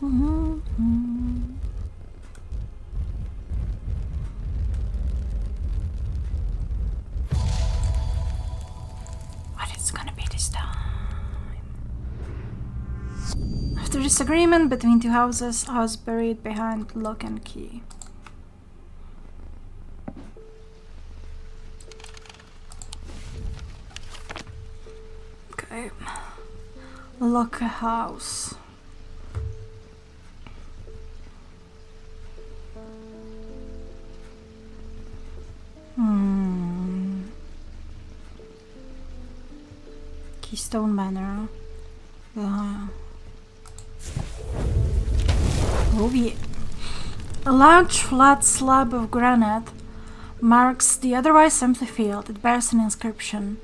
What it's gonna be this time? After disagreement between two houses, house buried behind lock and key. Okay. Lock a house. Keystone Manor. Oh yeah. A large flat slab of granite marks the otherwise empty field. It bears an inscription.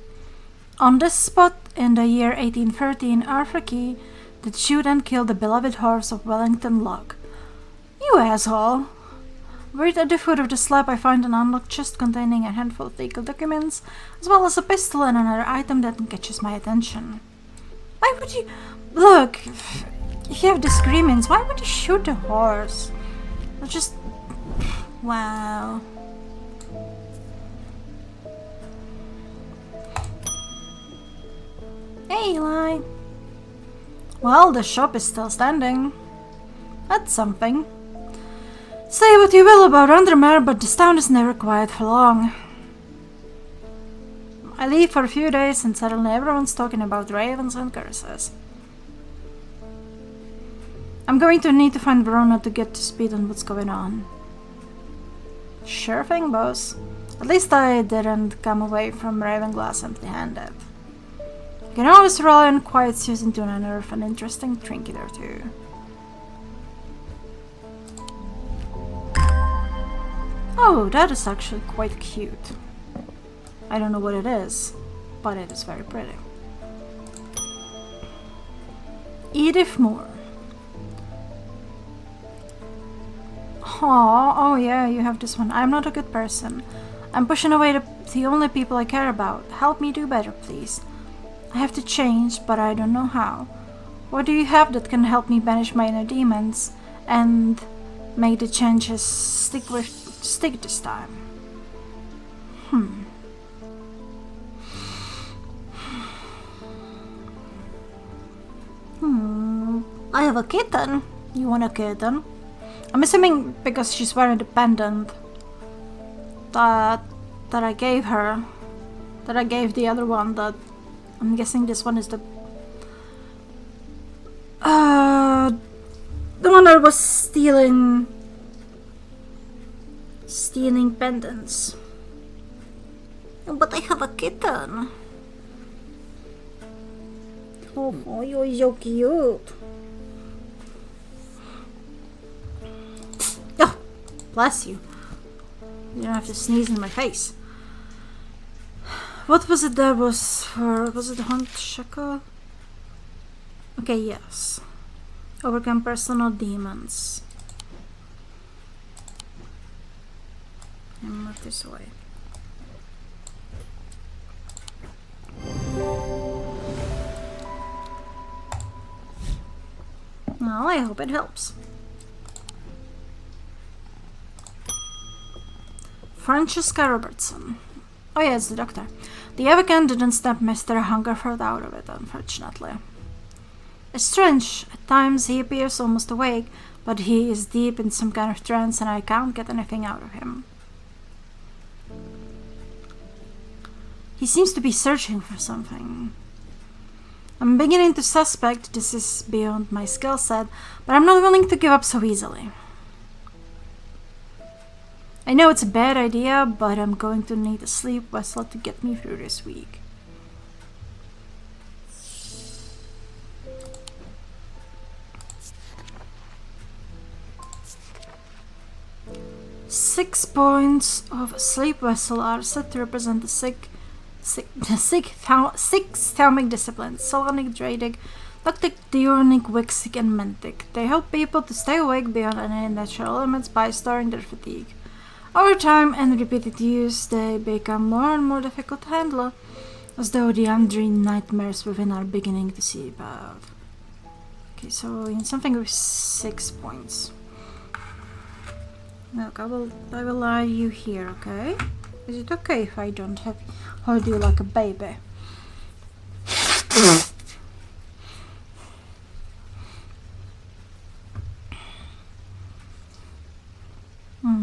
On this spot, in the year 1813, Arthur Key did shoot and kill the beloved horse of Wellington Lock. You asshole! Buried at the foot of the slab, I find an unlocked chest containing a handful of legal documents, as well as a pistol and another item that catches my attention. Why would you... Look, if you have disagreements, why would you shoot the horse? Or just... Wow. Hey, Eli. Well, the shop is still standing. That's something. Say what you will about Undermare, but this town is never quiet for long. I leave for a few days and suddenly everyone's talking about ravens and curses. I'm going to need to find Verona to get to speed on what's going on. Sure thing, boss. At least I didn't come away from Ravenglass empty-handed. You can always rely on quiet Susan to unearth an interesting trinket or two. Oh, that is actually quite cute. I don't know what it is, but it is very pretty. Edith Moore. Oh yeah, you have this one. I'm not a good person. I'm pushing away the only people I care about. Help me do better, please. I have to change, but I don't know how. What do you have that can help me banish my inner demons and make the changes stick this time? I have a kitten. You want a kitten? I'm assuming because she's wearing the pendant that I gave her, that I gave the other one, that I'm guessing this one is the one that was stealing pendants. But I have a kitten. Oh, you're so cute. Oh, bless you. You don't have to sneeze in my face. What was it that was for? Was it Hunt Shaka? Okay, yes. Overcome personal demons. And move this way. Well, I hope it helps. Francesca Robertson. Oh yeah, it's the doctor. The Avacan didn't snap Mr. Hungerford out of it, unfortunately. It's strange. At times he appears almost awake, but he is deep in some kind of trance and I can't get anything out of him. He seems to be searching for something. I'm beginning to suspect this is beyond my skill set, but I'm not willing to give up so easily. I know it's a bad idea, but I'm going to need a sleep vessel to get me through this week. Six points of a sleep vessel are said to represent the six thalamic disciplines: Solonic, Dradic, Lactic, Diurnic, Wixic, and Mentic. They help people to stay awake beyond any natural limits by storing their fatigue. Over time and repeated use, they become more and more difficult to handle, as though the undreamed nightmares within are beginning to seep out. Okay, so in something with 6 points. Look, I will lie you here, okay? Is it okay if I don't hold you like a baby?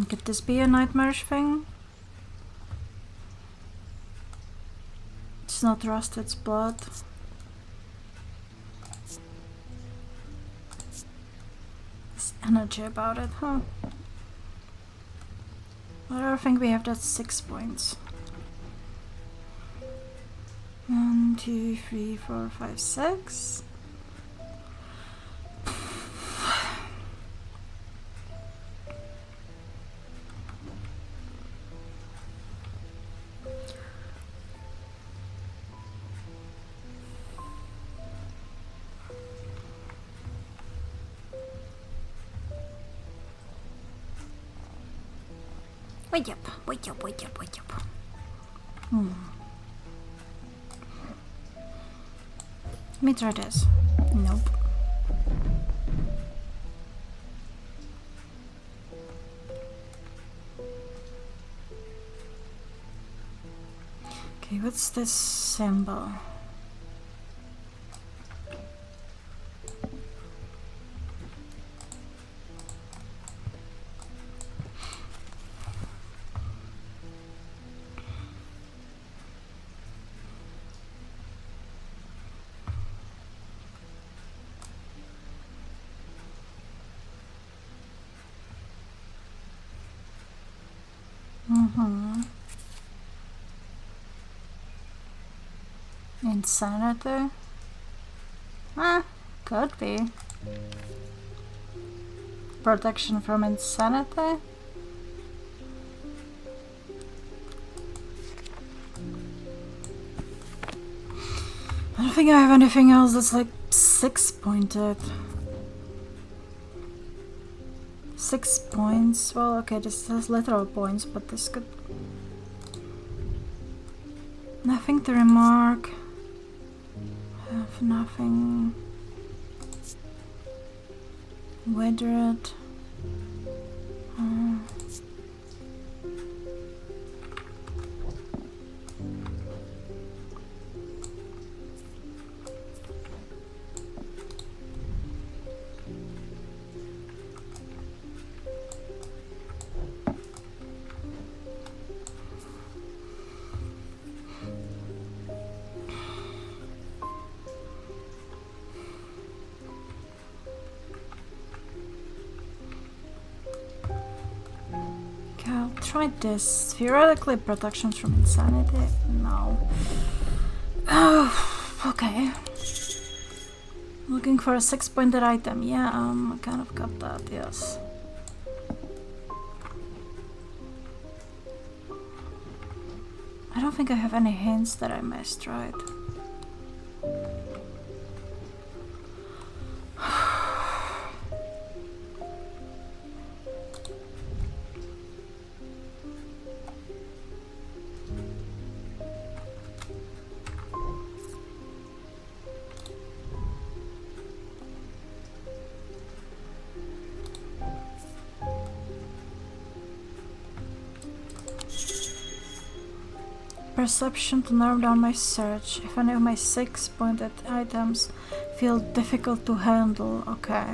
Could this be a nightmarish thing? It's not rust, it's blood. There's energy about it, huh? What do I think we have? That's 6 points. 1, 2, 3, 4, 5, 6. Wake up, wake up, wake up, wake up. Let me try this. Nope. Okay, what's this symbol? Insanity? Could be. Protection from insanity? I don't think I have anything else that's like 6 pointed. 6 points. Well, okay, this has literal points, but this could. Nothing to remark. I have nothing. Withered. Try this. Theoretically, protections from insanity? No. Oh, okay. Looking for a 6-pointed item. Yeah, I kind of got that, yes. I don't think I have any hints that I missed, right? Perception to narrow down my search. If any of my 6-pointed items feel difficult to handle. Okay.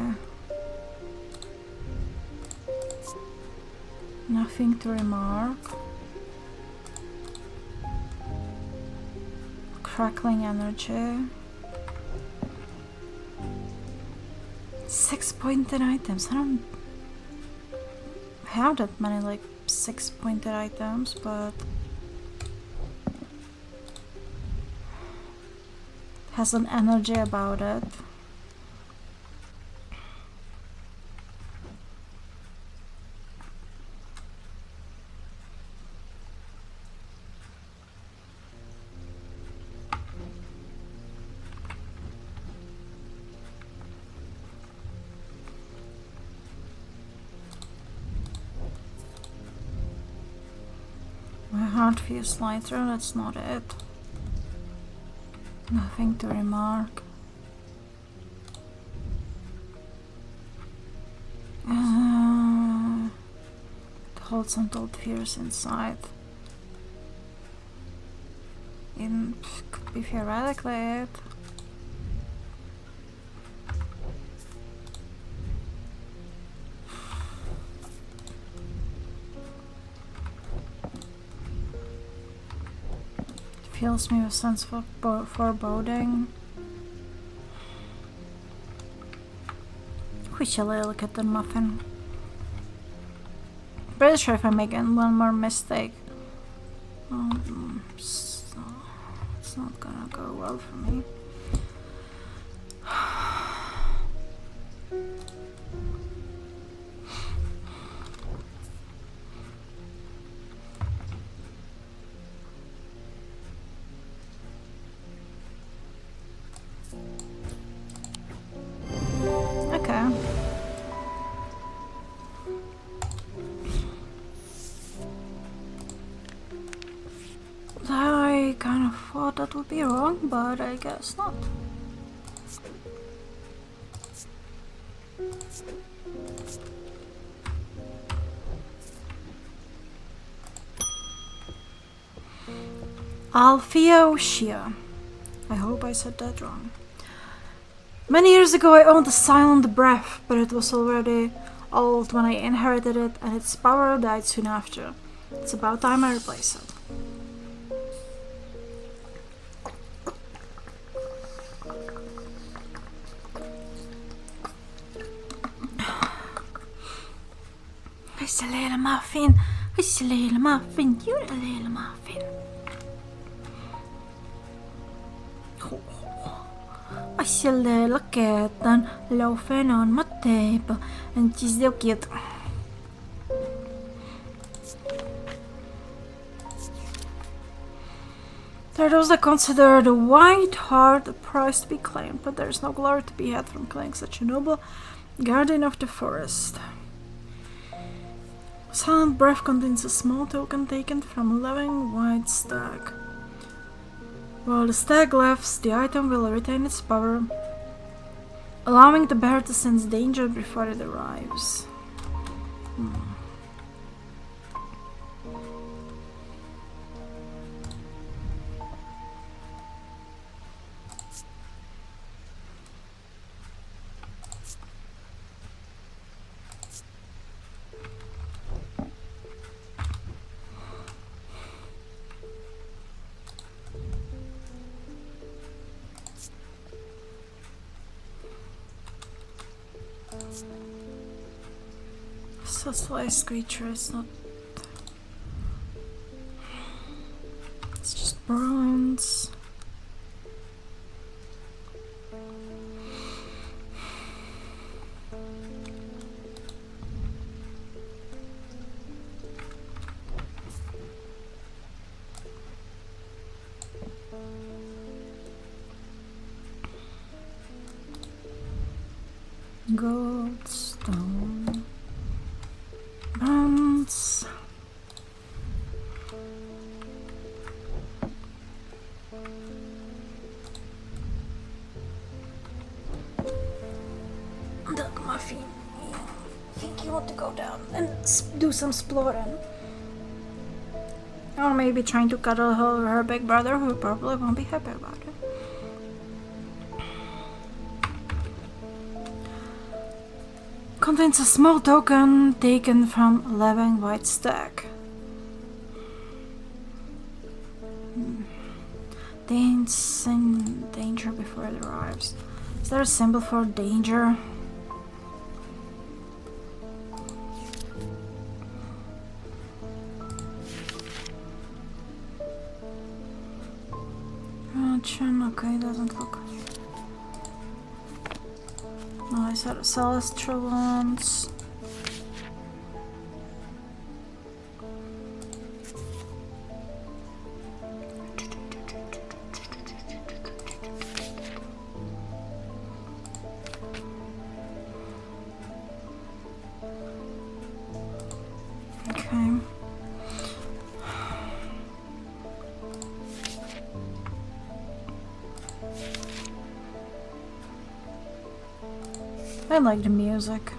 Nothing to remark. Crackling energy. 6-pointed items. I don't have that many like 6-pointed items, but has an energy about it. My heart feels lighter, that's not it. Nothing to remark. holds untold fears inside. Could be theoretically it. Fills me with a sense of foreboding. Which a little kitten muffin. Pretty sure if I make one more mistake, it's not gonna go well for me. Okay. I kind of thought that would be wrong, but I guess not. Alpheotia. I hope I said that wrong. Many years ago I owned a silent breath, but it was already old when I inherited it, and its power died soon after. It's about time I replace it. It's a little muffin. It's a little muffin. You're a little muffin. I see a little kitten loafing on my table, and she's so cute. There are those that consider the white hart a prize to be claimed, but there is no glory to be had from claiming such a noble guardian of the forest. Silent breath contains a small token taken from a living white stag. While the stag lives, the item will retain its power, allowing the bear to sense danger before it arrives. Socialized creature, it's not. It's just bronze. Gold, stone, bronze. Duck muffin, I think you want to go down and do some exploring. Or maybe trying to cuddle her big brother, who probably won't be happy about it. Contains a small token taken from a living white stag. Danger before it arrives. Is there a symbol for danger? Okay, doesn't look. Oh, I said celestial ones. Okay. I like the music.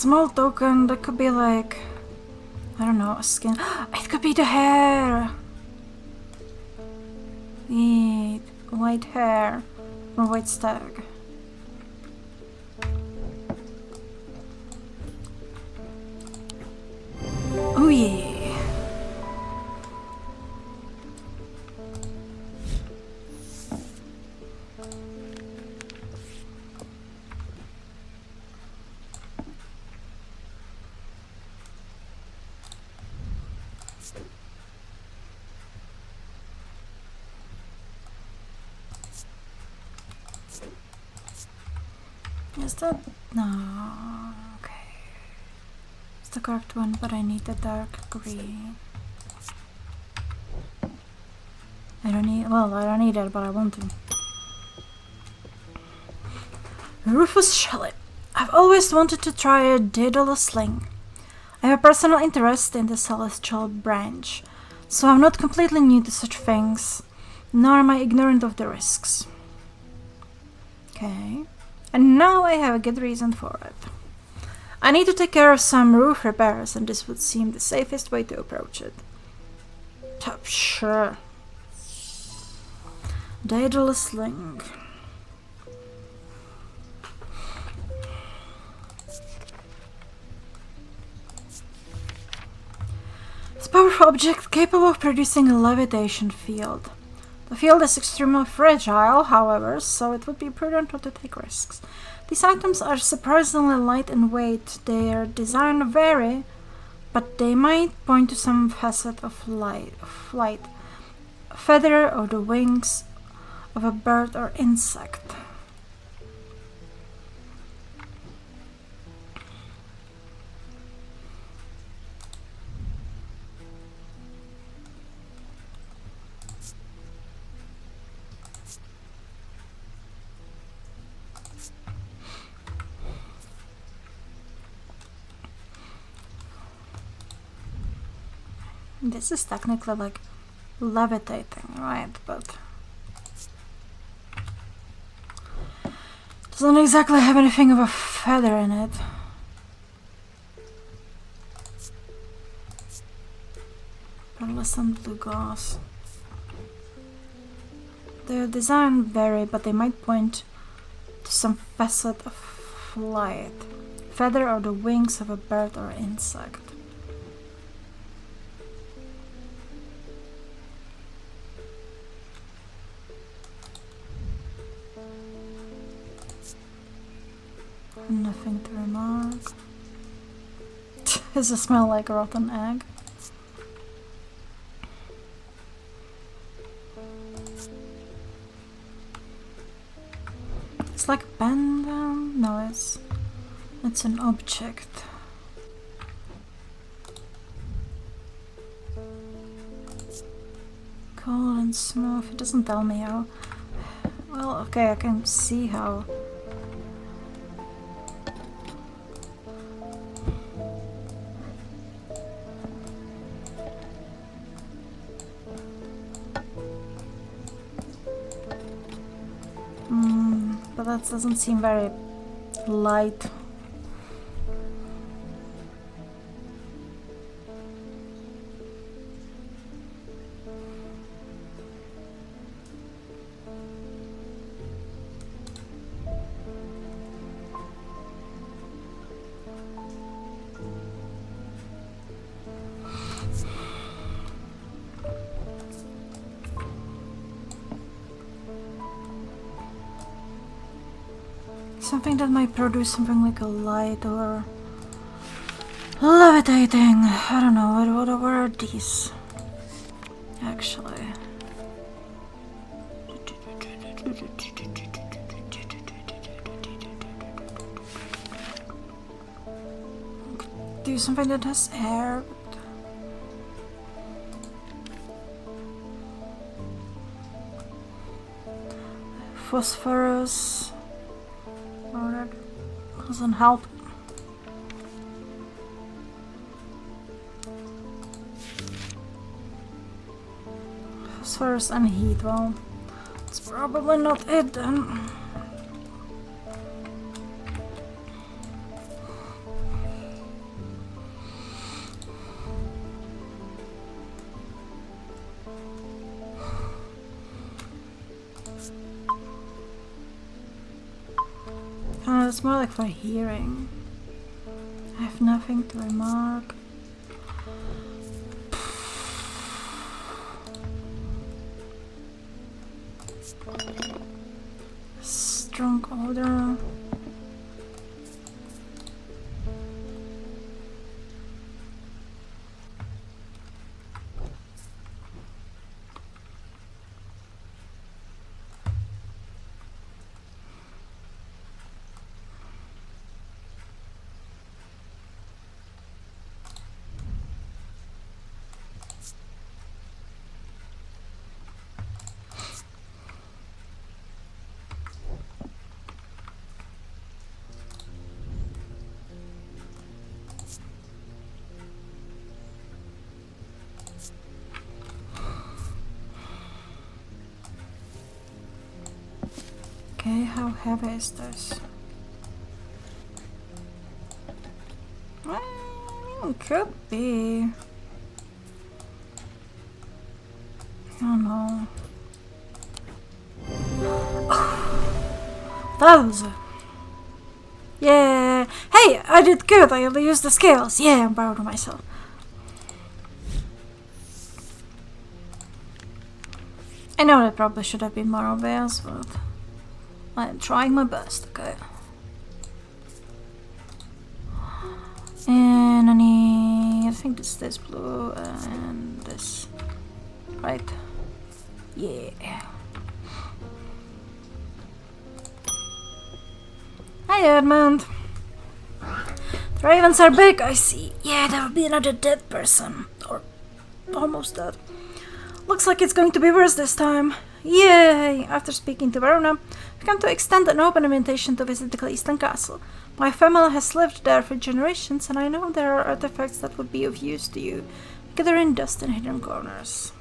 small token that could be like, I don't know, a skin. It could be the hair. Eat white hair or white stag. Oh yeah. Is that... no, okay. It's the correct one, but I need the dark green. I don't need... well, I don't need it, but I want to. Rufus Shelley. I've always wanted to try a Daedalus sling. I have a personal interest in the celestial branch, so I'm not completely new to such things, nor am I ignorant of the risks. Okay. And now I have a good reason for it. I need to take care of some roof repairs, and this would seem the safest way to approach it. Sure. Daedalus sling. It's a powerful object capable of producing a levitation field. The field is extremely fragile, however, so it would be prudent not to take risks. These items are surprisingly light in weight. Their design vary, but they might point to some facet of flight, a feather or the wings of a bird or insect. This is technically like levitating, right? But doesn't exactly have anything of a feather in it. Pearlescent blue gauze. Their design vary, but they might point to some facet of flight, feather or the wings of a bird or insect. Nothing to remark. Does it smell like a rotten egg? It's like a pendant? No, it's an object. Cool and smooth. It doesn't tell me how. Well, okay, I can see how. But that doesn't seem very light. Something that might produce something like a light or levitating. I don't know, what are these? Actually. Do something that has air. Phosphorus. Oh, that doesn't help. Phosphorus and heat. Well, it's probably not it then. It's more like for hearing. I have nothing to remark. Strong odor. Okay, how heavy is this? I mean, it could be. I don't know. That was it. Yeah. Hey, I did good. I used the scales. Yeah, I'm proud of myself. I know that probably should have been more obvious, but I'm trying my best, okay? And I need... I think it's this blue and this. Right? Yeah. Hi, Edmund. The ravens are big, I see. Yeah, there will be another dead person. Or almost dead. Looks like it's going to be worse this time. Yay! After speaking to Verona, I've come to extend an open invitation to visit the Cleaston Castle. My family has lived there for generations, and I know there are artifacts that would be of use to you, gathering dust in hidden corners.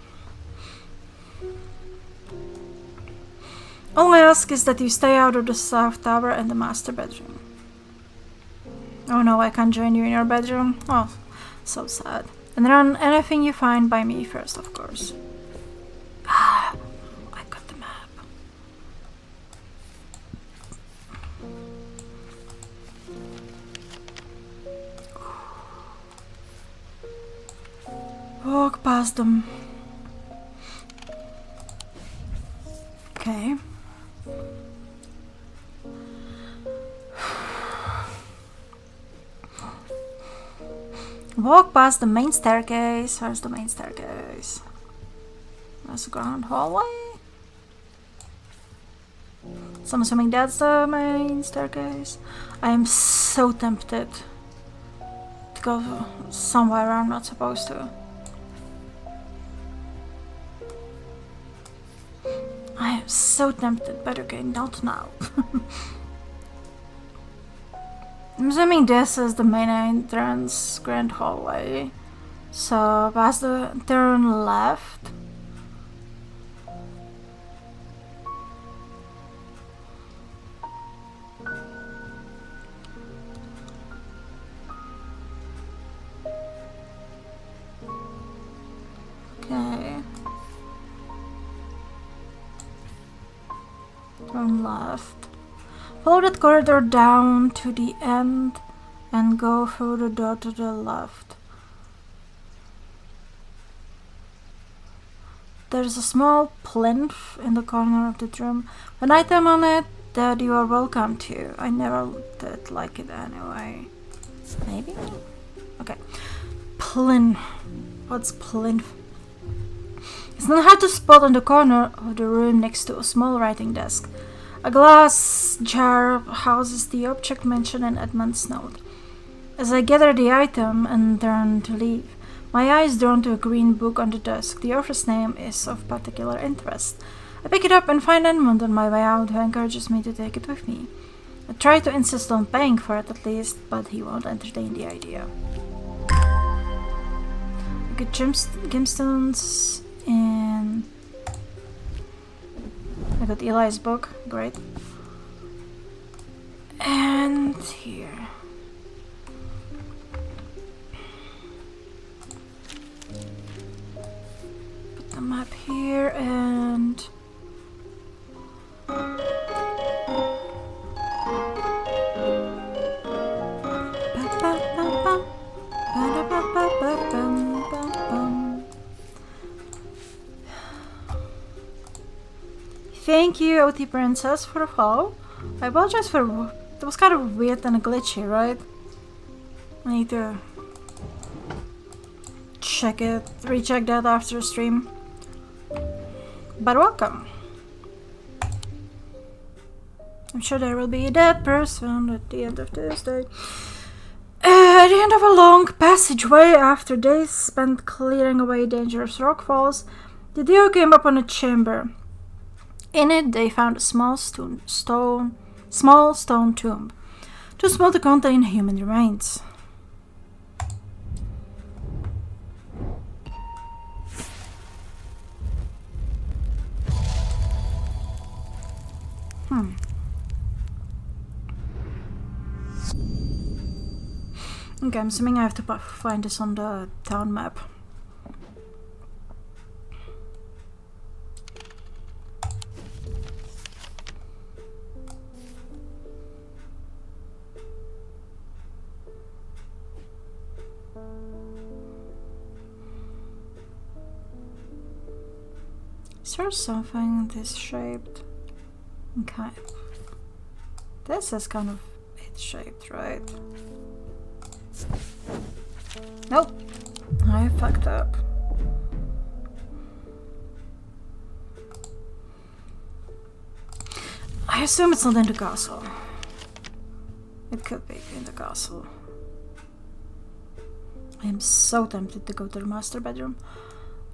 All I ask is that you stay out of the South Tower and the master bedroom. Oh no, I can't join you in your bedroom? Oh, so sad. And run anything you find by me first, of course. Ah, I got the map. Walk past them. Okay. Walk past the main staircase. Where's the main staircase? That's the ground hallway. So I'm assuming that's the main staircase. I am so tempted to go somewhere I'm not supposed to. I am so tempted, but okay, not now. I'm assuming this is the main entrance, grand hallway. So past the turn left. Okay. Turn left. Follow that corridor down to the end and go through the door to the left. There's a small plinth in the corner of the room. An item on it that you are welcome to. I never did like it anyway. Maybe? Okay. Plinth. What's plinth? It's not hard to spot in the corner of the room next to a small writing desk. A glass jar houses the object mentioned in Edmund's note. As I gather the item and turn to leave, my eye is drawn to a green book on the desk. The author's name is of particular interest. I pick it up and find Edmund on my way out, who encourages me to take it with me. I try to insist on paying for it at least, but he won't entertain the idea. I get gemstones and I got Eli's book, great. And here. Put the map here and Thank you, OT Princess, for the follow. I apologize for... That was kind of weird and glitchy, right? I need to... recheck that after the stream. But welcome. I'm sure there will be a dead person at the end of this day. At the end of a long passageway, after days spent clearing away dangerous rockfalls, the duo came upon a chamber. In it, they found a small stone tomb, too small to contain human remains. Okay, I'm assuming I have to find this on the town map. Is there something this shaped? Okay. This is kind of it-shaped, right? Nope. I fucked up. I assume it's not in the castle. It could be in the castle. I am so tempted to go to the master bedroom.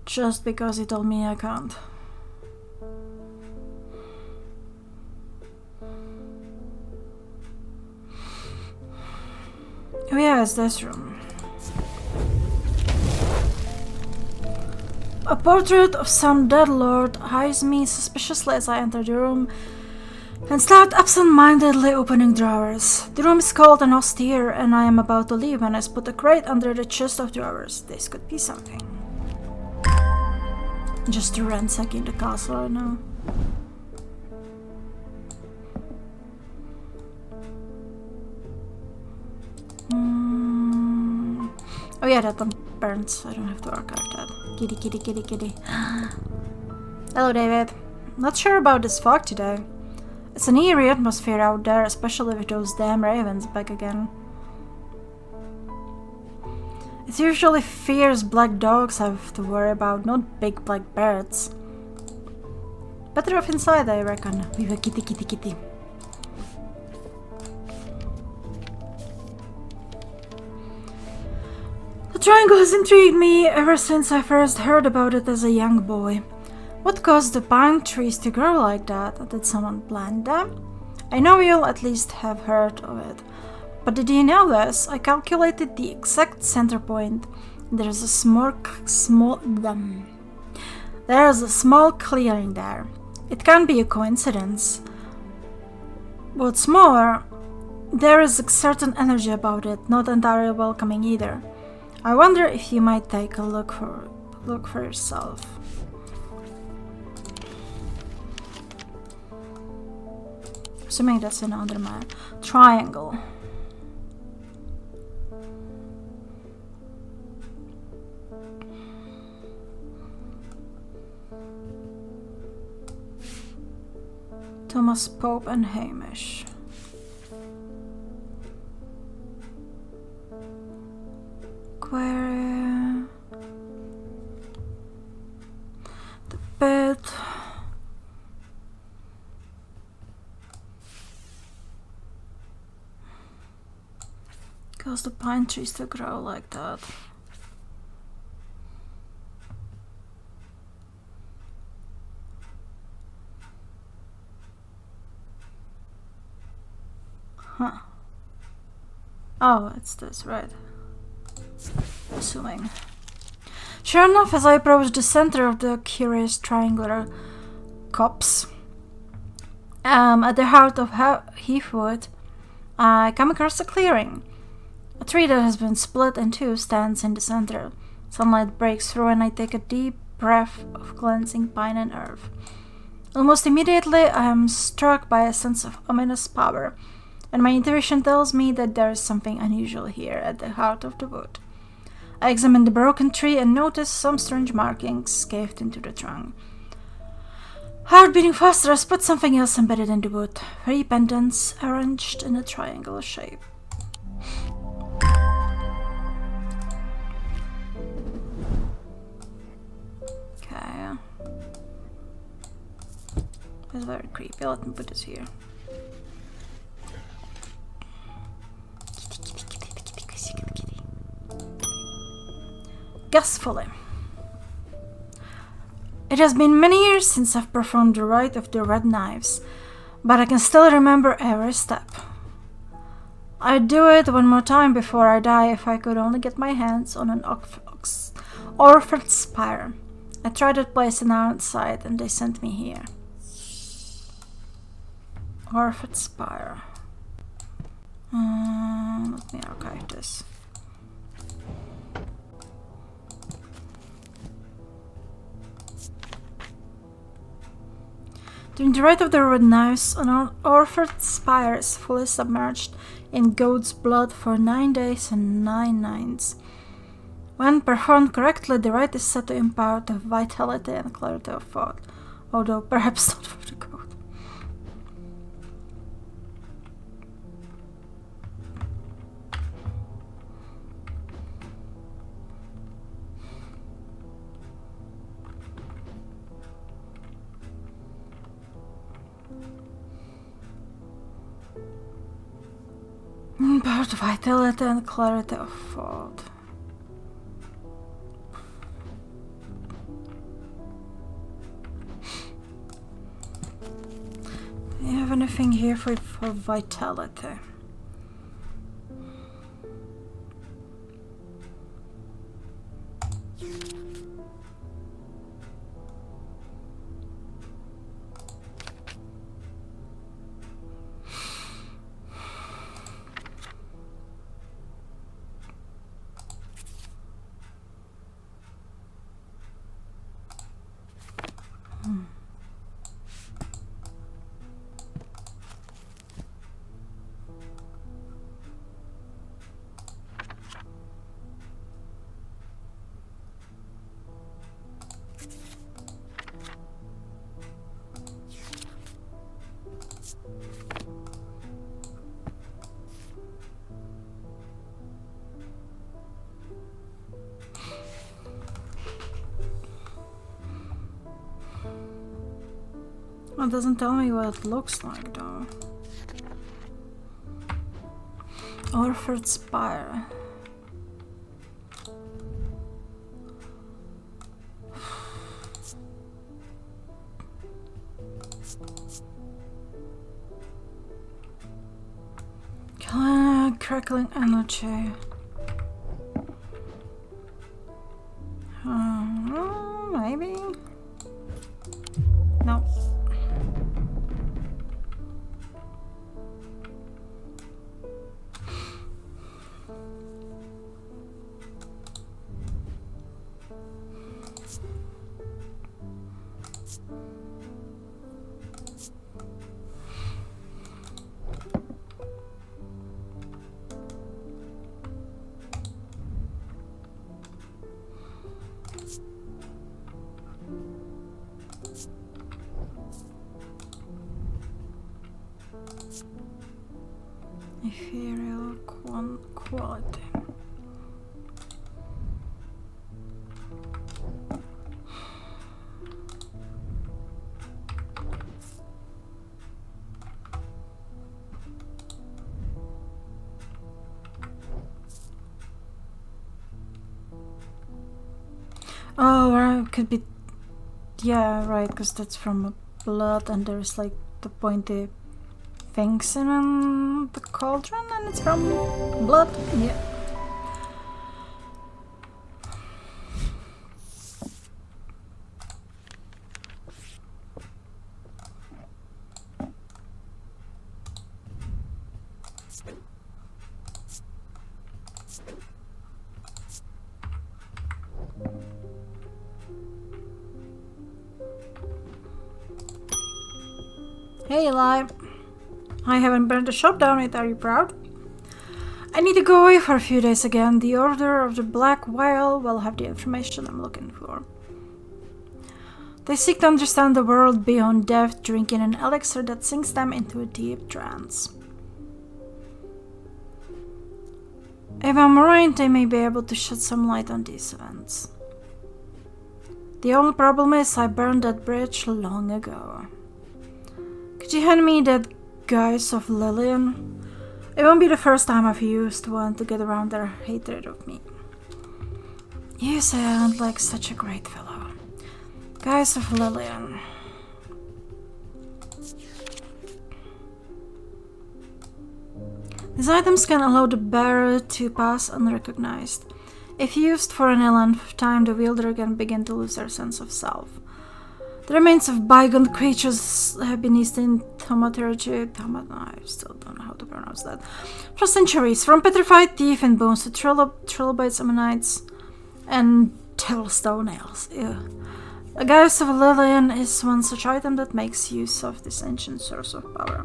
Just because he told me I can't. Oh yeah, it's this room. A portrait of some dead lord eyes me suspiciously as I enter the room and start absent-mindedly opening drawers. The room is cold and austere, and I am about to leave when I spot a crate under the chest of drawers. This could be something. Just ransacking the castle right now. Oh yeah, that one burns. I don't have to archive that. Kitty, kitty, kitty, kitty. Hello, David. Not sure about this fog today. It's an eerie atmosphere out there, especially with those damn ravens back again. It's usually fierce black dogs I have to worry about, not big black birds. Better off inside, I reckon. With a kitty, kitty, kitty. The triangle has intrigued me ever since I first heard about it as a young boy. What caused the pine trees to grow like that? Did someone plant them? I know you'll at least have heard of it. But did you know this? I calculated the exact center point. There's a small clearing there. It can't be a coincidence. What's more, there is a certain energy about it, not entirely welcoming either. I wonder if you might take a look for yourself. Assuming that's another triangle. Thomas Pope and Hamish. Where the bed. Cause the pine trees to grow like that. Huh. Oh, it's this, right? Assuming. Sure enough, as I approach the center of the curious triangular copse, at the heart of Heathwood, I come across a clearing. A tree that has been split in two stands in the center. Sunlight breaks through and I take a deep breath of cleansing pine and earth. Almost immediately, I am struck by a sense of ominous power, and my intuition tells me that there is something unusual here at the heart of the wood. I examine the broken tree and notice some strange markings carved into the trunk. Heart beating faster, I spot something else embedded in the wood. 3 pendants arranged in a triangular shape. Okay. That's very creepy. Let me put this here. Kitty. Guessfully. It has been many years since I've performed the rite of the red knives, but I can still remember every step. I'd do it one more time before I die if I could only get my hands on an Orphic spire. I tried that place in outside and they sent me here. Orphic spire. Let me archive this. During the rite of the red knives, an Orphic spire is fully submerged in goat's blood for 9 days and 9 nights. When performed correctly, the rite is said to impart the vitality and clarity of thought, although perhaps not for the goat. Impart vitality and clarity of thought. Do you have anything here for vitality? It doesn't tell me what it looks like though. Orphic spire. Crackling energy. Maybe? No. Ethereal quality. Oh, or it could be, yeah, right, because that's from blood and there's like the pointy things in the cauldron and it's from blood, yeah. Hey Eli, I haven't burned the shop down yet, are you proud? I need to go away for a few days again. The Order of the Black Vial will have the information I'm looking for. They seek to understand the world beyond death, drinking an elixir that sinks them into a deep trance. If I'm right, they may be able to shed some light on these events. The only problem is I burned that bridge long ago. Could you hand me that Guise of Lillian? It won't be the first time I've used one to get around their hatred of me. You sound like such a great fellow. Guise of Lillian. These items can allow the bearer to pass unrecognized. If used for any length of time, the wielder can begin to lose their sense of self. The remains of bygone creatures have been used in thaumaturgy. I still don't know how to pronounce that. For centuries, from petrified teeth and bones to trilobites, ammonites, and tailstone nails. Ew. A Guise of Lillian is one such item that makes use of this ancient source of power.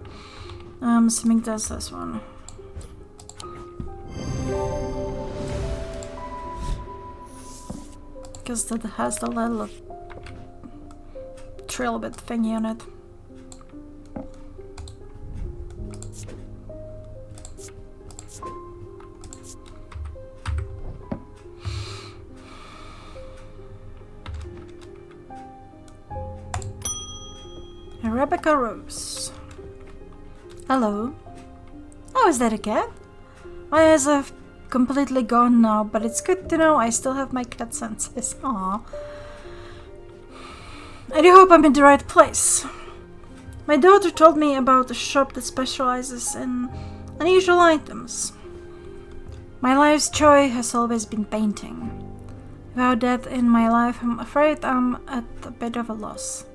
I'm assuming that's this one. Because that has the little trilobit thingy on it. Rebecca Rose. Hello. Oh, is that a cat? My eyes have completely gone now, but it's good to know I still have my cat senses. Aww. I do hope I'm in the right place. My daughter told me about a shop that specializes in unusual items. My life's joy has always been painting. Without that in my life, I'm afraid I'm at a bit of a loss.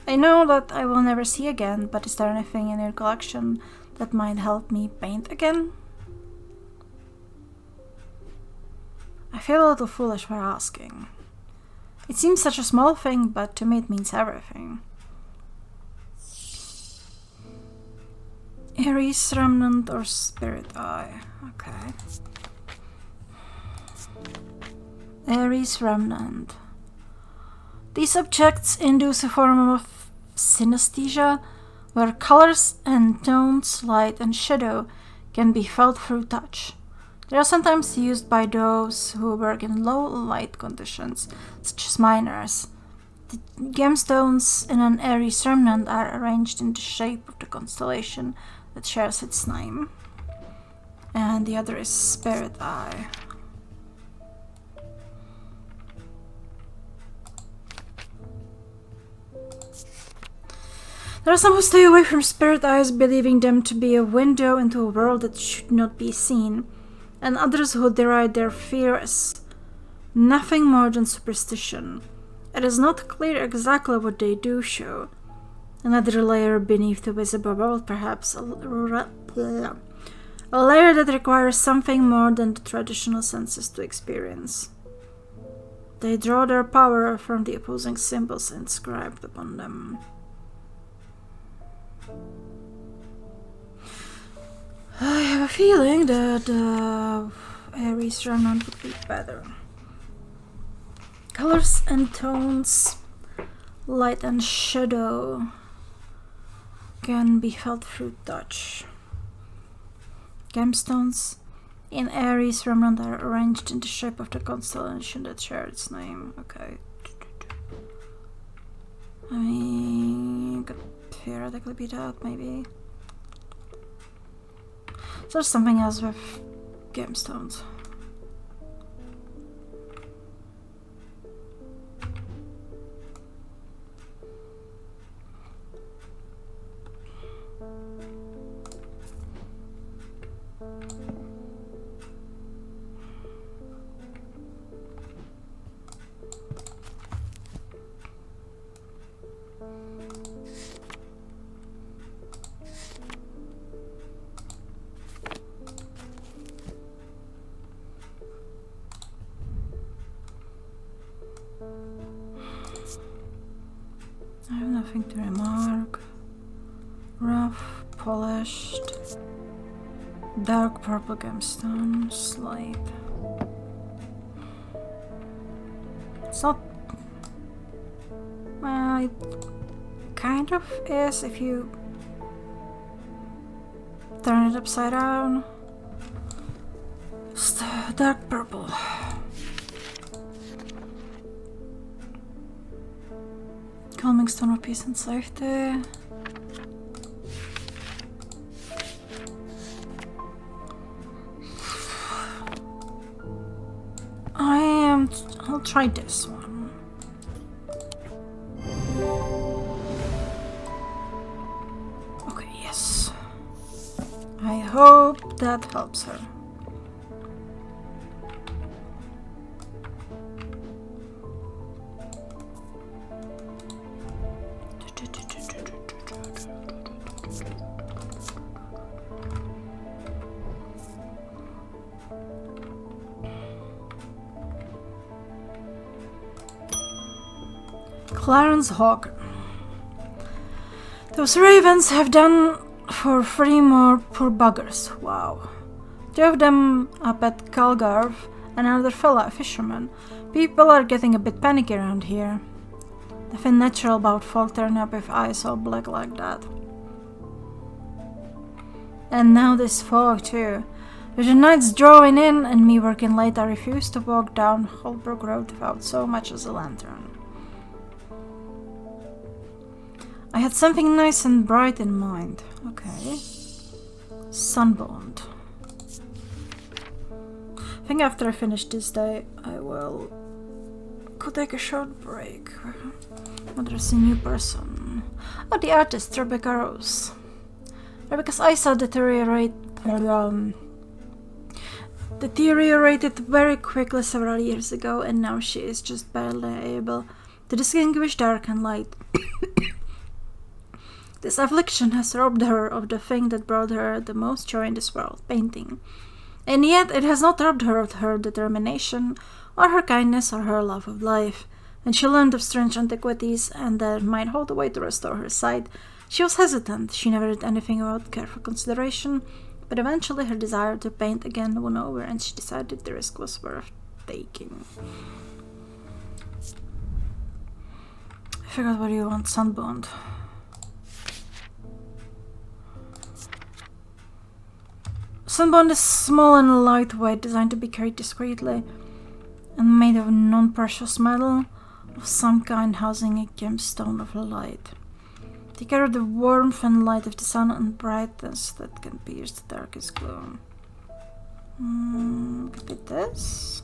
I know that I will never see again, but is there anything in your collection that might help me paint again? I feel a little foolish for asking. It seems such a small thing, but to me it means everything. Aries Remnant or Spirit Eye. Okay. Aries Remnant. These objects induce a form of synesthesia, where colors and tones, light and shadow, can be felt through touch. They are sometimes used by those who work in low light conditions, such as miners. The gemstones in an Aries remnant are arranged in the shape of the constellation that shares its name. And the other is Spirit Eye. There are some who stay away from spirit eyes, believing them to be a window into a world that should not be seen, and others who deride their fear as nothing more than superstition. It is not clear exactly what they do show. Another layer beneath the visible world, perhaps a layer that requires something more than the traditional senses to experience. They draw their power from the opposing symbols inscribed upon them. I have a feeling that Aries remnant would be better. Colors and tones, light and shadow can be felt through touch. Gemstones in Aries remnant are arranged in the shape of the constellation that shares its name. Okay. I mean, could theoretically be that, maybe. So there's something else with gemstones. I have nothing to remark. Rough, polished, dark purple gemstone, slate. It's not... It kind of is if you turn it upside down. It's the dark purple. Calming stone of peace and safety. I'll try this one. Okay, yes. I hope that helps her. Clarence Hawk. Those ravens have done for 3 more poor buggers. Wow. 2 of them up at Calgarve, and another fella, a fisherman. People are getting a bit panicky around here. Nothing natural about fall turning up with eyes all black like that. And now this fog too. With the nights drawing in and me working late, I refuse to walk down Holbrook Road without so much as a lantern. I had something nice and bright in mind. Okay. Sunburned. I think after I finish this day, I will go take a short break. Oh, there's a new person. Oh, the artist, Rebecca Rose. Rebecca's eyesight deteriorated very quickly several years ago, and now she is just barely able to distinguish dark and light. This affliction has robbed her of the thing that brought her the most joy in this world, painting. And yet it has not robbed her of her determination, or her kindness, or her love of life. When she learned of strange antiquities and that might hold a way to restore her sight, she was hesitant. She never did anything without careful consideration, but eventually her desire to paint again won over, and she decided the risk was worth taking. I forgot what you want, Sunburned. Sunburned is small and lightweight, designed to be carried discreetly, and made of non-precious metal of some kind, housing a gemstone of light. They carry the warmth and light of the sun and brightness that can pierce the darkest gloom. Could be this?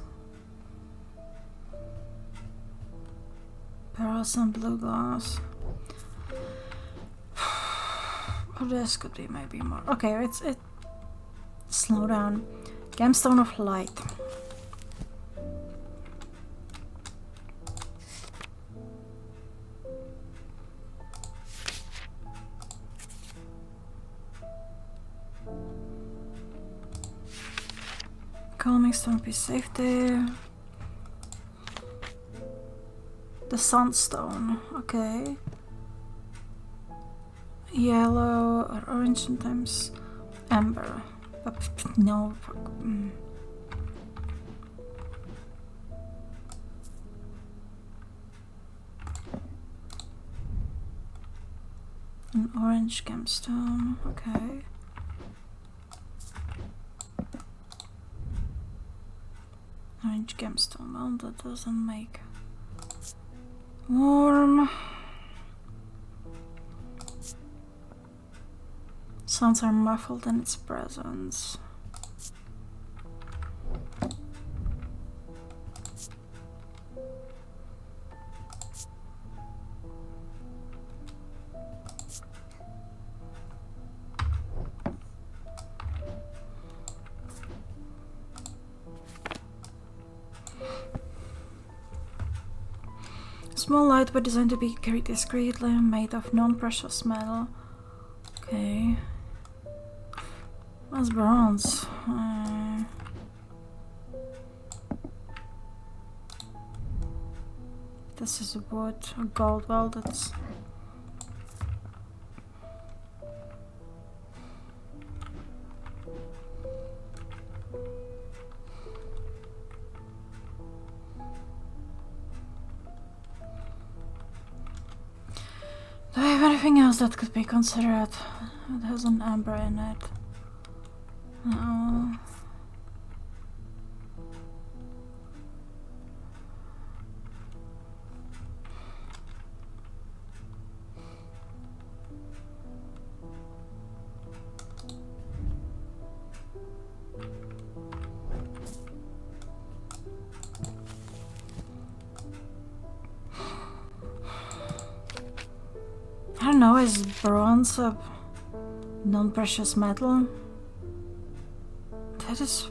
Pearls and blue glass. Oh, this could be maybe more. Okay, it. Slow down. Gemstone of light. Calming stone piece safety. The sunstone. Okay. Yellow or orange, sometimes amber. No. An orange gemstone, okay. Orange gemstone, well, that doesn't make warm. Sounds are muffled in its presence. Small light but designed to be carried discreetly, made of non-precious metal. Okay. That's bronze. This is wood, a gold. Well, that's. Do I have anything else that could be considered? It has an amber in it. No. I don't know, is bronze a non-precious metal? That is...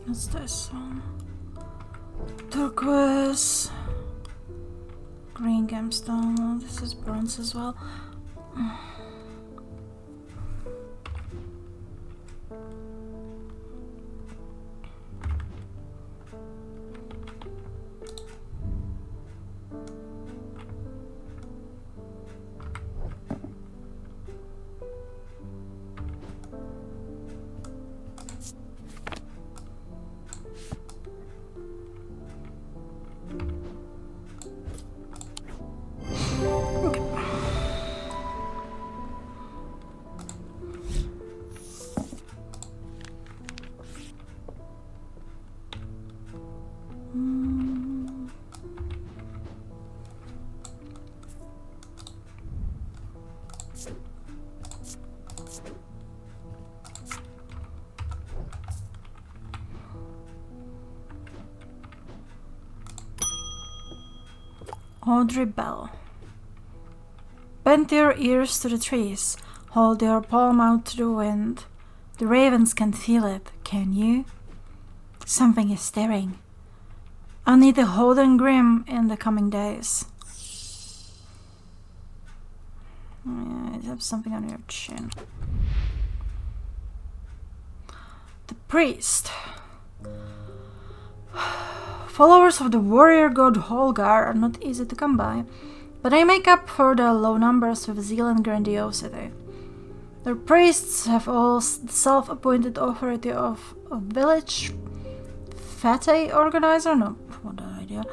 What's this one? Turquoise. Green gemstone. Oh, this is bronze as well. Audrey Bell. Bend your ears to the trees. Hold your palm out to the wind. The ravens can feel it, can you? Something is stirring. I'll need to hold and grim in the coming days. Yeah, you have something on your chin. The priest. Followers of the warrior god Holgar are not easy to come by, but they make up for the low numbers with zeal and grandiosity. Their priests have all the self-appointed authority of a village fete organizer, no, what an idea,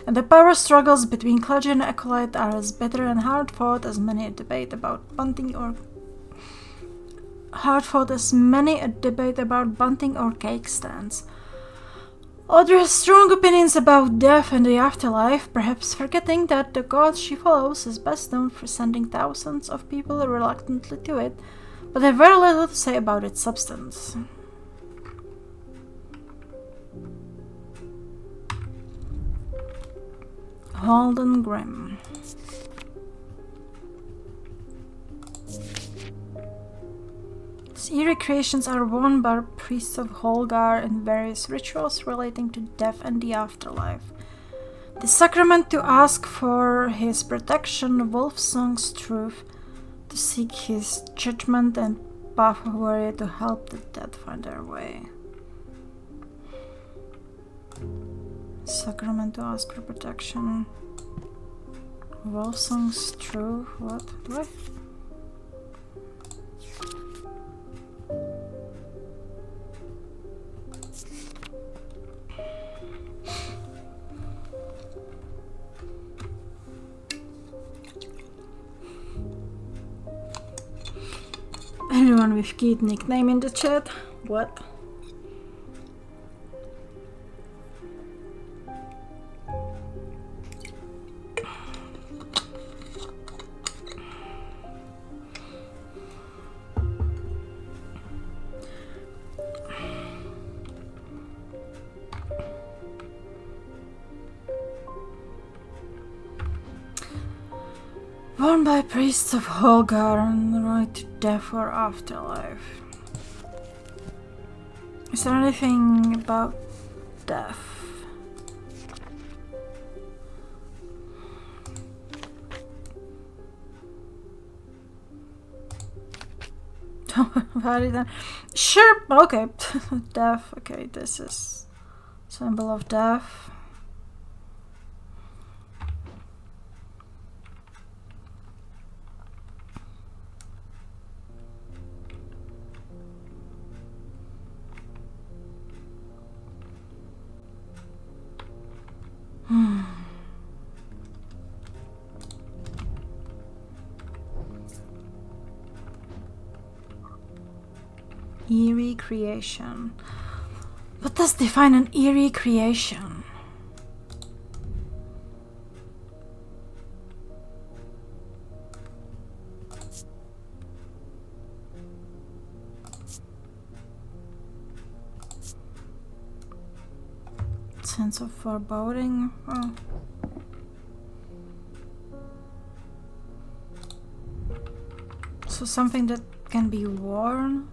and the power struggles between clergy and acolyte are as bitter and hard-fought as many a debate about bunting or cake stands. Audrey has strong opinions about death and the afterlife, perhaps forgetting that the god she follows is best known for sending thousands of people reluctantly to it, but have very little to say about its substance. Holden Grimm. These eerie creations are worn by priests of Holgar in various rituals relating to death and the afterlife. The sacrament to ask for his protection, Wolfsong's truth, to seek his judgment, and path of warrior to help the dead find their way. Sacrament to ask for protection. Wolfsong's truth. What? Do I? Anyone with cute nickname in the chat? What? Worn by priests of Holgar and the right to death or afterlife. Is there anything about death? Sure, okay. Death, okay, this is Symbol of death. Eerie creation. What does define an eerie creation? Sense of foreboding. Oh. So something that can be worn.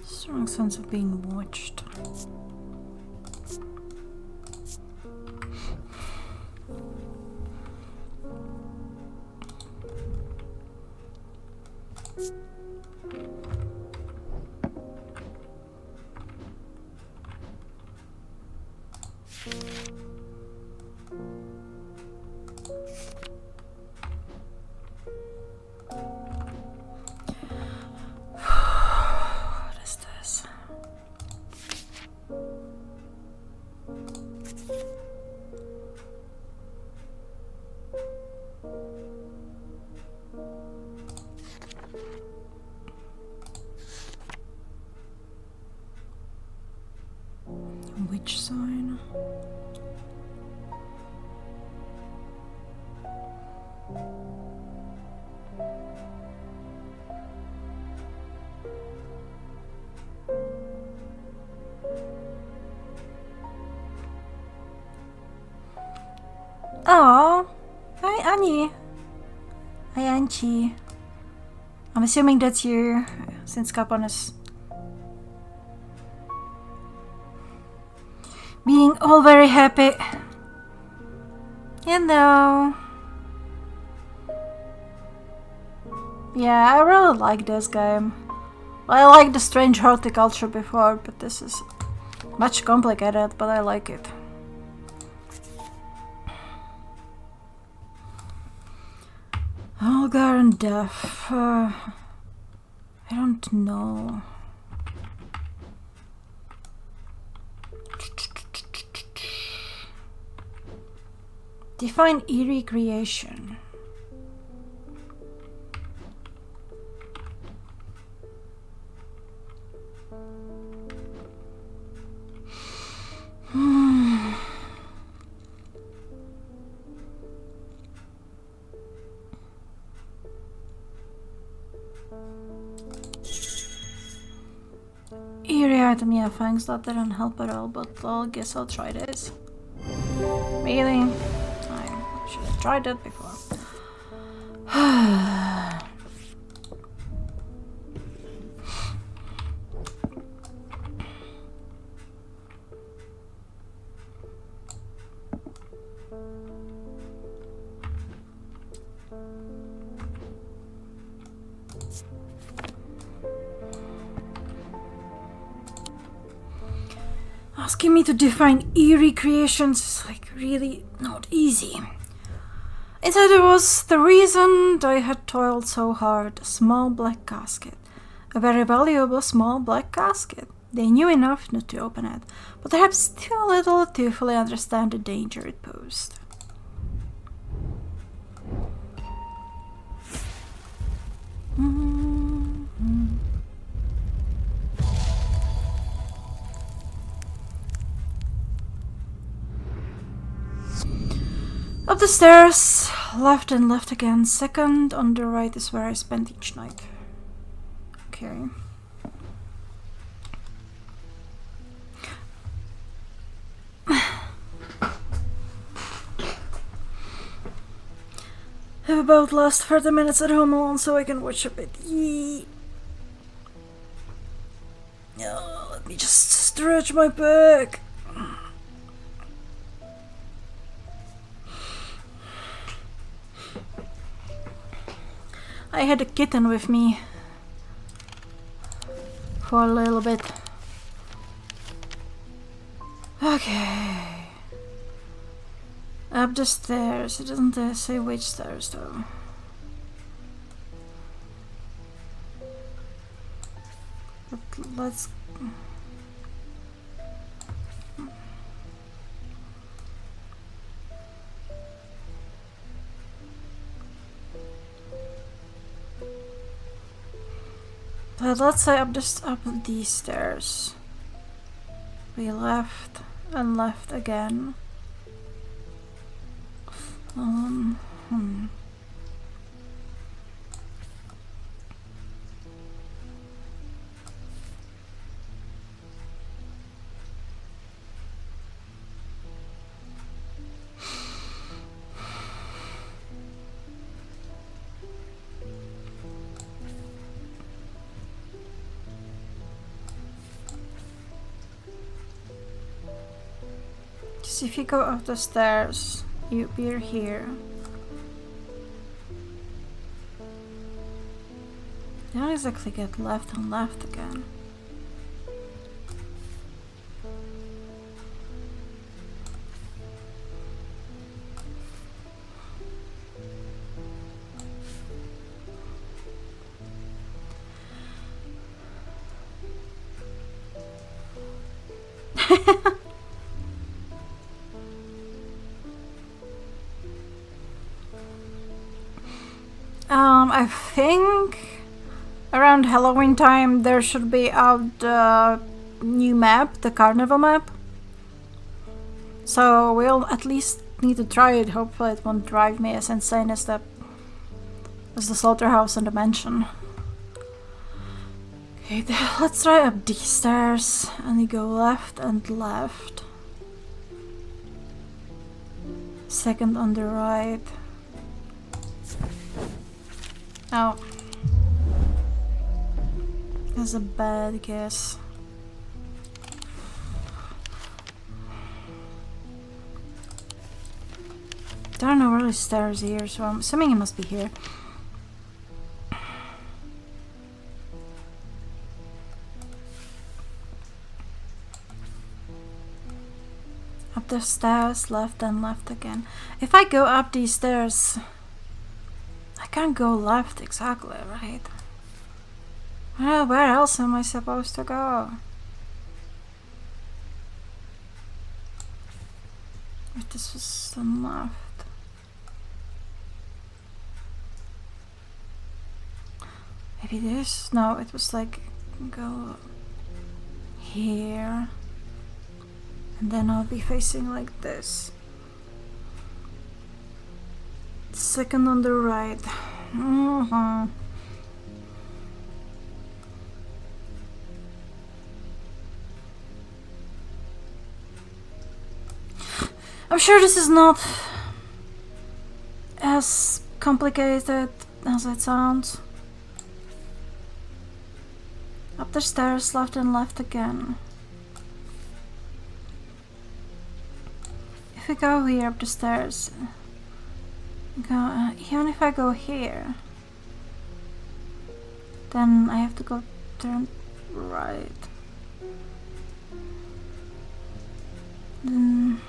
Strong sense of being watched. Witch sign. Oh, hi Annie. Hi Anchi. I'm assuming that's you, since Capon is being all very happy. You know. Yeah, I really like this game. I liked the strange horticulture before, but this is much complicated, but I like it. Olgar and Death. I don't know. Define eerie creation. Eerie item, yeah, thanks, that didn't help at all, but I guess I'll try this. Really? I should have tried that before. Asking me to define eerie creations is like really not easy. Inside there was the reason I had toiled so hard, a small black casket. A very valuable small black casket. They knew enough not to open it, but perhaps too little to fully understand the danger it posed. Up the stairs, Left and left again. Second on the right is where I spent each night. Okay. Have about last 30 minutes at home alone so I can watch a bit. Yee. Oh, let me just stretch my back. I had a kitten with me for a little bit. Okay. Up the stairs. It doesn't say which stairs though. But let's... But let's say up these stairs. We left and left again. Because if you go up the stairs, you appear here. You don't exactly get left and left again. I think around Halloween time there should be out the new map, the carnival map. So we'll at least need to try it. Hopefully it won't drive me as insane as the slaughterhouse and the mansion. Okay, let's try up these stairs and you go left and left. Second on the right. Oh. That's a bad guess. There are no really stairs here, so I'm assuming it must be here. Up the stairs, left and left again. If I go up these stairs, I can't go left exactly, right? Well, where else am I supposed to go? If this was on left. Maybe this? No, it was like go here. And then I'll be facing like this. Second on the right. I'm sure this is not as complicated as it sounds. Up the stairs, left and left again. If we go here up the stairs, even if I go here, then I have to turn right. Then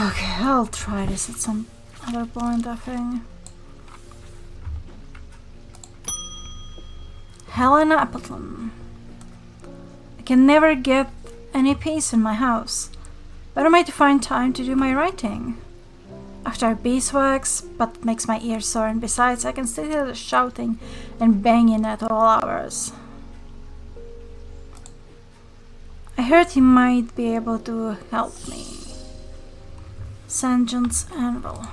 okay, I'll try this at some other point, I think. Helena Appleton. I can never get any peace in my house. Where am I to find time to do my writing? After beeswax, but it makes my ears sore, and besides, I can still hear the shouting and banging at all hours. I heard he might be able to help me. St. John's Anvil.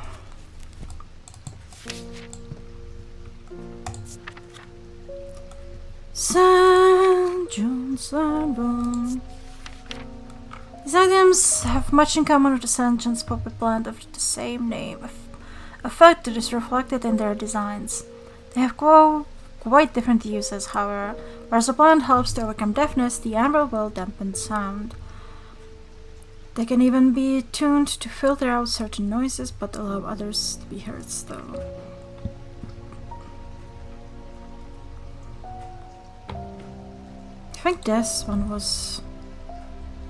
St. John's Anvil. These items have much in common with the St. John's puppet plant of the same name, a fact that is reflected in their designs. They have quite different uses, however. Whereas the plant helps to overcome deafness, the anvil will dampen sound. They can even be tuned to filter out certain noises, but allow others to be heard still. I think this one was...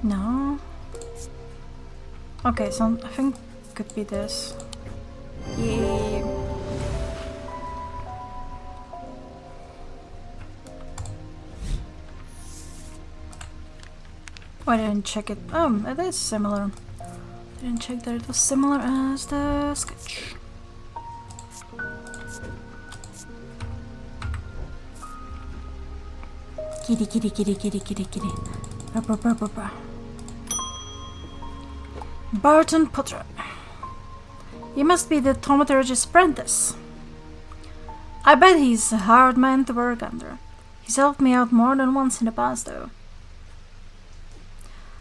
No? Okay, so I think it could be this. Yeah. Oh, I didn't check it. Oh, it is similar. I didn't check that it was similar as the sketch. Kitty, kitty, kitty, kitty, kitty, kitty. Burr, burr, burr, burr. Barton Potter. He must be the thaumaturgist's apprentice. I bet he's a hard man to work under. He's helped me out more than once in the past, though.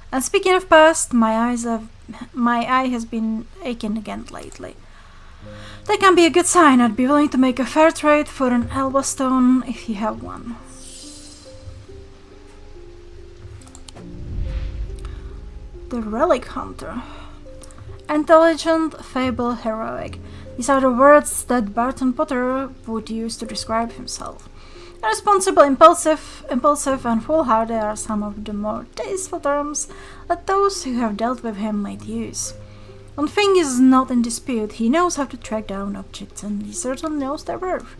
And speaking of past, my eye has been aching again lately. That can be a good sign. I'd be willing to make a fair trade for an elbow stone if you have one. The Relic Hunter. Intelligent, fable, heroic. These are the words that Barton Potter would use to describe himself. Irresponsible, impulsive, and foolhardy are some of the more tasteful terms that those who have dealt with him might use. One thing is not in dispute: he knows how to track down objects, and he certainly knows their worth.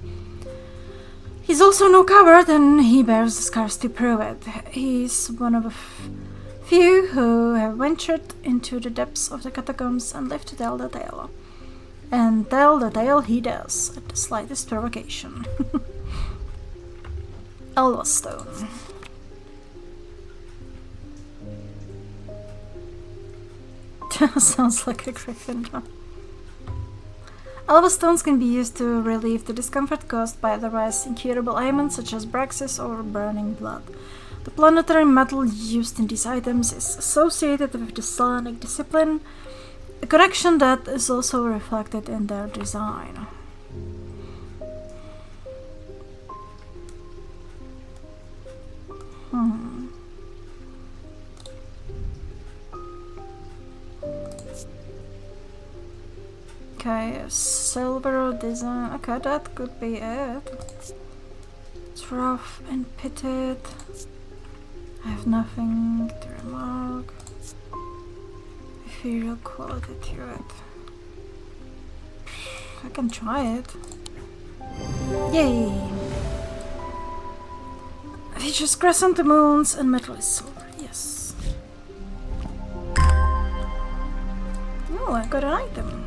He's also no coward, and he bears the scars to prove it. He's one of the few who have ventured into the depths of the catacombs and lived to tell the tale. And tell the tale he does, at the slightest provocation. Elvastone. Sounds like a griffin. Elvastones can be used to relieve the discomfort caused by otherwise incurable ailments such as Braxis or burning blood. The planetary metal used in these items is associated with the Psionic discipline, a connection that is also reflected in their design. Okay, a silver design. Okay, that could be it. It's rough and pitted. I have nothing to remark. Ethereal quality to it. I can try it. Yay! Features crescent moons and metal is silver. Yes. Oh, I got an item.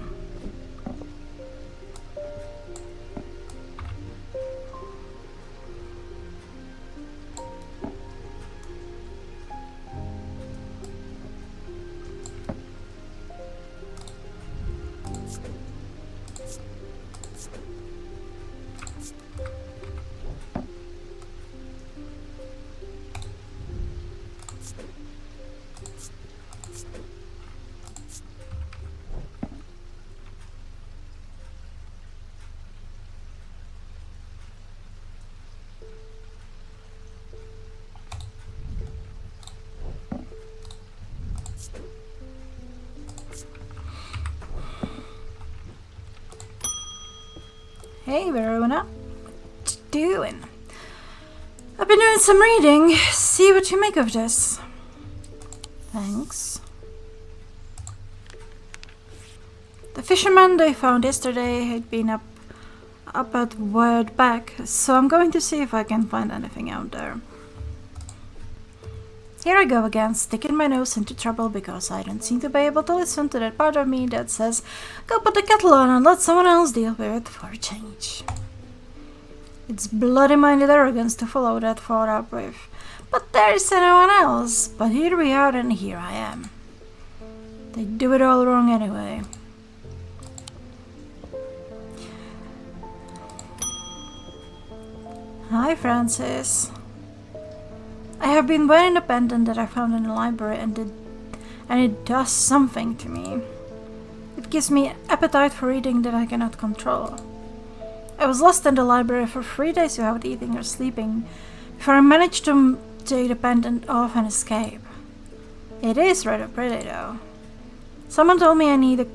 Hey Verona, what you doing? I've been doing some reading. See what you make of this. Thanks. The fisherman they found yesterday had been up at Word back, so I'm going to see if I can find anything out there. Here I go again, sticking my nose into trouble because I don't seem to be able to listen to that part of me that says, go put the kettle on and let someone else deal with it for a change. It's bloody-minded arrogance to follow that thought up with, but there is anyone else. But here we are and here I am. They do it all wrong anyway. Hi, Francis. I have been wearing a pendant that I found in the library and it does something to me. It gives me appetite for reading that I cannot control. I was lost in the library for 3 days without eating or sleeping before I managed to take the pendant off and escape. It is rather pretty though. Someone told me I need a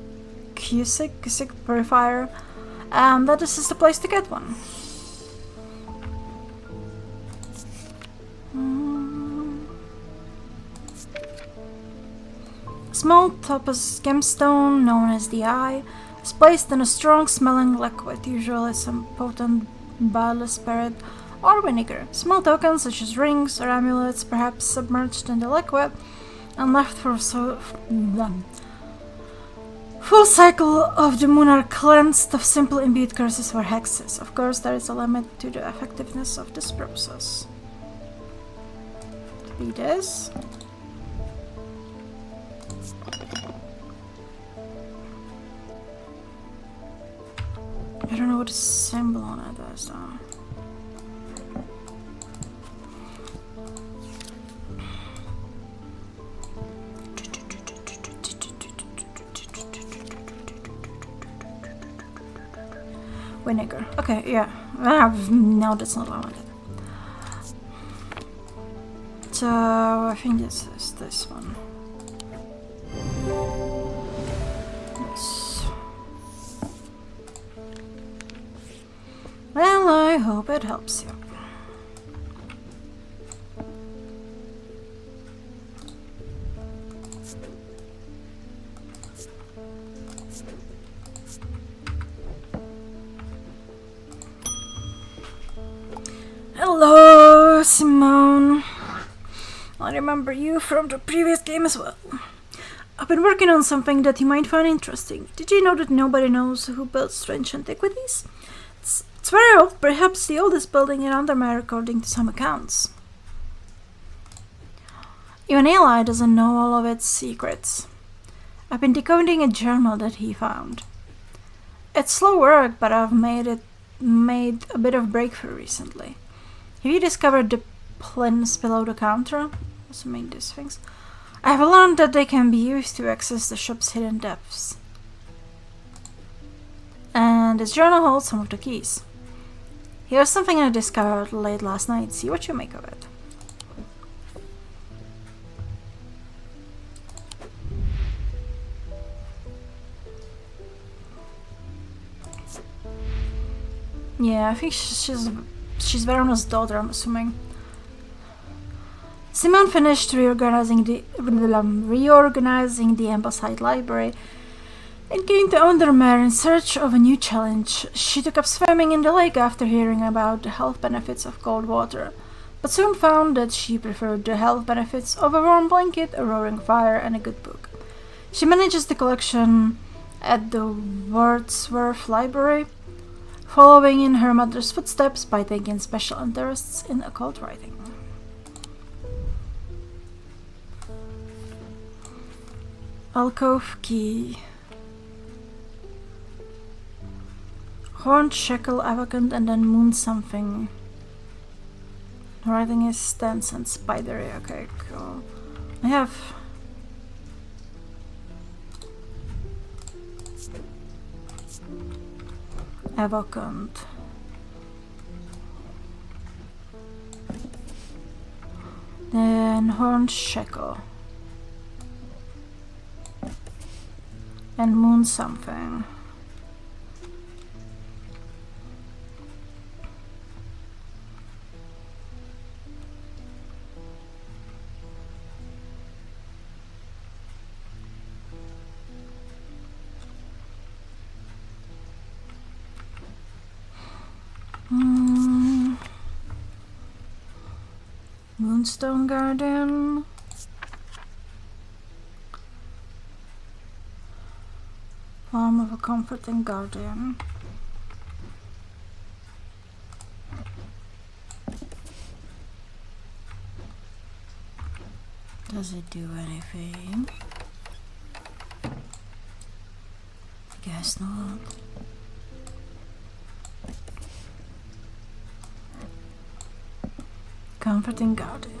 Cusick purifier and that this is the place to get one. Small topaz gemstone, known as the Eye, is placed in a strong-smelling liquid, usually some potent bodiless spirit or vinegar. Small tokens such as rings or amulets, perhaps submerged in the liquid and left for full cycle of the moon are cleansed of simple imbued curses or hexes. Of course, there is a limit to the effectiveness of this process. To be this. I don't know what the symbol on it is though. Vinegar. Okay, yeah. No, that's not what I wanted. So I think this is this one. Yes. Well, I hope it helps you. Hello, Simone. I remember you from the previous game as well. I've been working on something that you might find interesting. Did you know that nobody knows who built strange antiquities? It's very old, perhaps the oldest building in Undermare according to some accounts. Even Eli doesn't know all of its secrets. I've been decoding a journal that he found. It's slow work, but I've made a bit of breakthrough recently. Have you discovered the plinths below the counter? Assuming these things. I have learned that they can be used to access the shop's hidden depths. And this journal holds some of the keys. Here's something I discovered late last night. See what you make of it. Yeah, I think she's Verona's daughter, I'm assuming. Simone finished reorganizing the Ambleside library and came to Undermare in search of a new challenge. She took up swimming in the lake after hearing about the health benefits of cold water, but soon found that she preferred the health benefits of a warm blanket, a roaring fire, and a good book. She manages the collection at the Wordsworth Library, following in her mother's footsteps by taking special interests in occult writing. Alcove key. Horned shekel, avacant, and then moon something. Writing is dense and spidery. Okay, cool. I have avacant. Then horned shekel. And moon something. Moonstone Garden. Arm of a comforting guardian. Does it do anything? Guess not. Comforting guardian.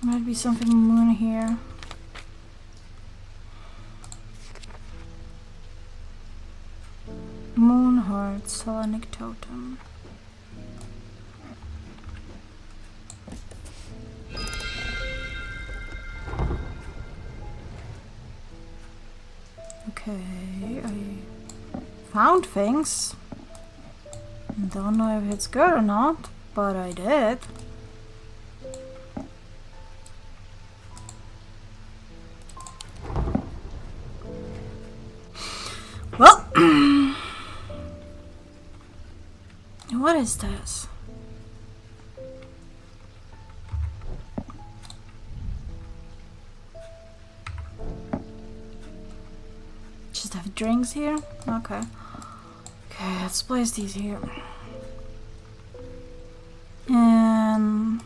Might be something moon here. Moon heart, Solanic totem. Okay, I found things. Don't know if it's good or not, but I did. Well, what is this? Just have drinks here? Okay. Okay, let's place these here. And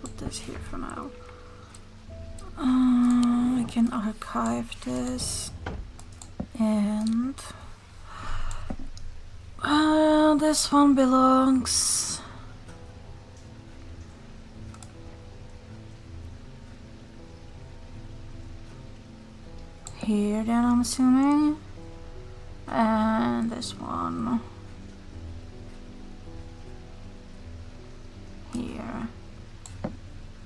put this here for now. I can archive this. And this one belongs here, then I'm assuming. And this one here.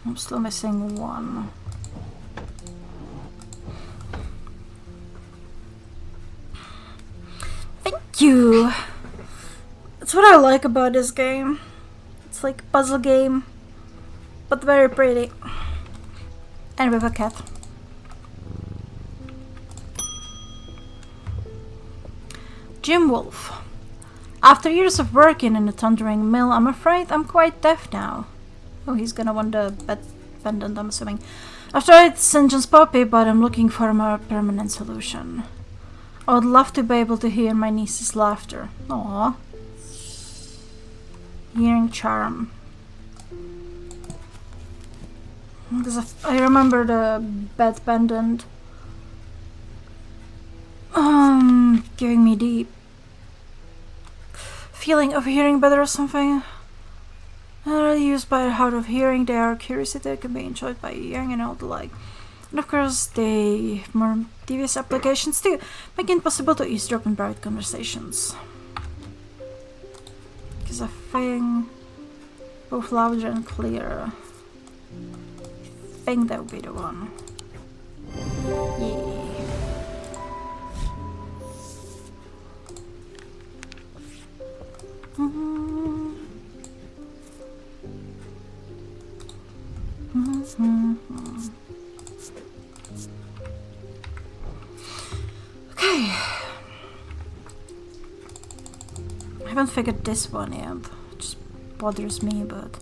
I'm still missing one. Thank you! That's what I like about this game. It's like a puzzle game, but very pretty. And with a cat. Jim Wolf. After years of working in a thundering mill, I'm afraid I'm quite deaf now. Oh, he's gonna want the bed pendant, I'm assuming. I've tried St. John's Poppy, but I'm looking for a more permanent solution. I would love to be able to hear my niece's laughter. Aww. Hearing charm. Because I remember the bed pendant. Giving me the feeling of hearing better or something. Used by the heart of hearing, they are curiosity that can be enjoyed by hearing and all the like. And of course, they more devious applications too, making it possible to eavesdrop on private conversations. Because I think both louder and clearer. I think that would be the one. Yeah. Okay. I haven't figured this one yet. It just bothers me, but